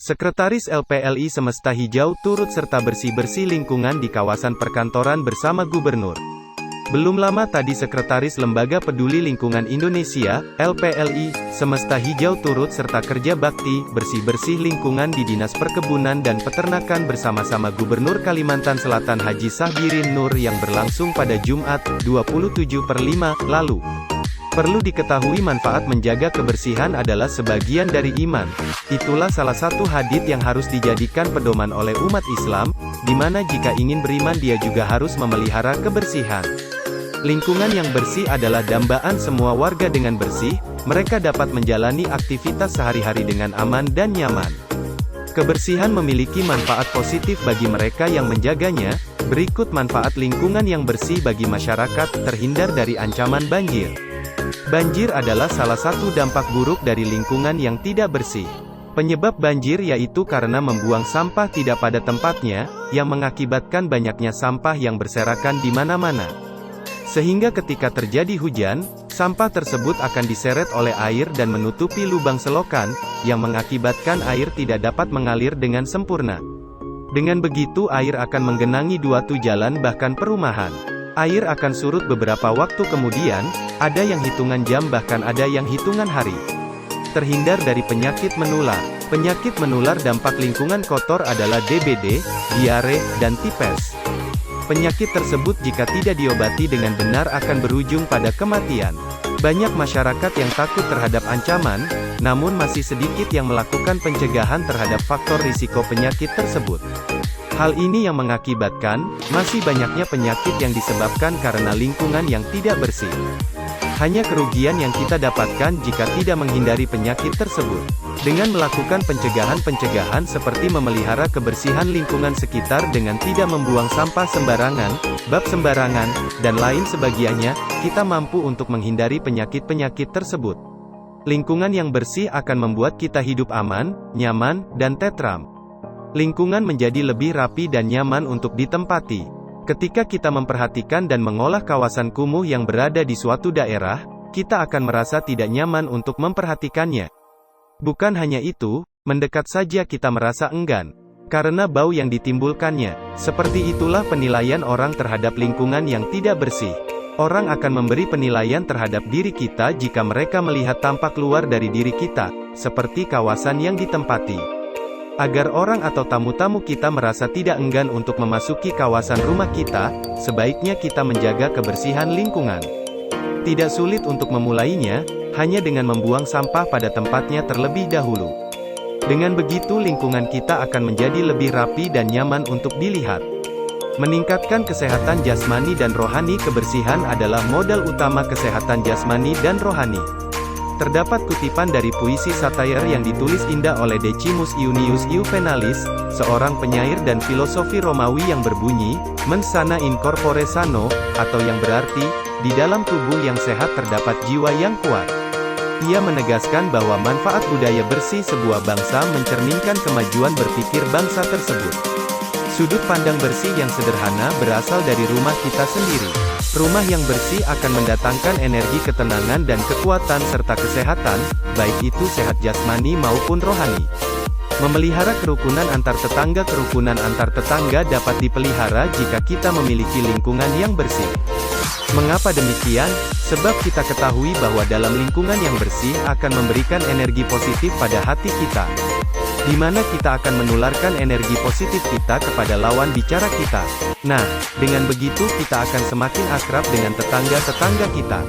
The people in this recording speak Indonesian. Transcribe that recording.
Sekretaris LPLI Semesta Hijau turut serta bersih-bersih lingkungan di kawasan perkantoran bersama Gubernur. Belum lama tadi Sekretaris Lembaga Peduli Lingkungan Indonesia, LPLI, Semesta Hijau turut serta kerja bakti, bersih-bersih lingkungan di Dinas Perkebunan dan Peternakan bersama-sama Gubernur Kalimantan Selatan Haji Sahbirin Nur yang berlangsung pada Jumat, 27/5, lalu. Perlu diketahui manfaat menjaga kebersihan adalah sebagian dari iman. Itulah salah satu hadits yang harus dijadikan pedoman oleh umat Islam, di mana jika ingin beriman dia juga harus memelihara kebersihan. Lingkungan yang bersih adalah dambaan semua warga. Dengan bersih, mereka dapat menjalani aktivitas sehari-hari dengan aman dan nyaman. Kebersihan memiliki manfaat positif bagi mereka yang menjaganya. Berikut manfaat lingkungan yang bersih bagi masyarakat, terhindar dari ancaman banjir. Banjir adalah salah satu dampak buruk dari lingkungan yang tidak bersih. Penyebab banjir yaitu karena membuang sampah tidak pada tempatnya, yang mengakibatkan banyaknya sampah yang berserakan di mana-mana. Sehingga ketika terjadi hujan, sampah tersebut akan diseret oleh air dan menutupi lubang selokan, yang mengakibatkan air tidak dapat mengalir dengan sempurna. Dengan begitu air akan menggenangi suatu jalan bahkan perumahan. Air akan surut beberapa waktu kemudian, ada yang hitungan jam bahkan ada yang hitungan hari. Terhindar dari penyakit menular. Penyakit menular dampak lingkungan kotor adalah DBD, diare, dan tipes. Penyakit tersebut jika tidak diobati dengan benar akan berujung pada kematian. Banyak masyarakat yang takut terhadap ancaman, namun masih sedikit yang melakukan pencegahan terhadap faktor risiko penyakit tersebut. Hal ini yang mengakibatkan, masih banyaknya penyakit yang disebabkan karena lingkungan yang tidak bersih. Hanya kerugian yang kita dapatkan jika tidak menghindari penyakit tersebut. Dengan melakukan pencegahan-pencegahan seperti memelihara kebersihan lingkungan sekitar dengan tidak membuang sampah sembarangan, bak sembarangan, dan lain sebagainya, kita mampu untuk menghindari penyakit-penyakit tersebut. Lingkungan yang bersih akan membuat kita hidup aman, nyaman, dan tentram. Lingkungan menjadi lebih rapi dan nyaman untuk ditempati. Ketika kita memperhatikan dan mengolah kawasan kumuh yang berada di suatu daerah, kita akan merasa tidak nyaman untuk memperhatikannya. Bukan hanya itu, mendekat saja kita merasa enggan, karena bau yang ditimbulkannya. Seperti itulah penilaian orang terhadap lingkungan yang tidak bersih. Orang akan memberi penilaian terhadap diri kita jika mereka melihat tampak luar dari diri kita, seperti kawasan yang ditempati. Agar orang atau tamu-tamu kita merasa tidak enggan untuk memasuki kawasan rumah kita, sebaiknya kita menjaga kebersihan lingkungan. Tidak sulit untuk memulainya, hanya dengan membuang sampah pada tempatnya terlebih dahulu. Dengan begitu lingkungan kita akan menjadi lebih rapi dan nyaman untuk dilihat. Meningkatkan kesehatan jasmani dan rohani. Kebersihan adalah modal utama kesehatan jasmani dan rohani. Terdapat kutipan dari puisi satair yang ditulis indah oleh Decimus Iunius Juvenalis, seorang penyair dan filosofi Romawi yang berbunyi, mens sana in corpore sano, atau yang berarti, di dalam tubuh yang sehat terdapat jiwa yang kuat. Ia menegaskan bahwa manfaat budaya bersih sebuah bangsa mencerminkan kemajuan berpikir bangsa tersebut. Sudut pandang bersih yang sederhana berasal dari rumah kita sendiri. Rumah yang bersih akan mendatangkan energi ketenangan dan kekuatan serta kesehatan, baik itu sehat jasmani maupun rohani. Memelihara kerukunan antar tetangga. Kerukunan antar tetangga dapat dipelihara jika kita memiliki lingkungan yang bersih. Mengapa demikian? Sebab kita ketahui bahwa dalam lingkungan yang bersih akan memberikan energi positif pada hati kita, di mana kita akan menularkan energi positif kita kepada lawan bicara kita. Nah, dengan begitu kita akan semakin akrab dengan tetangga-tetangga kita.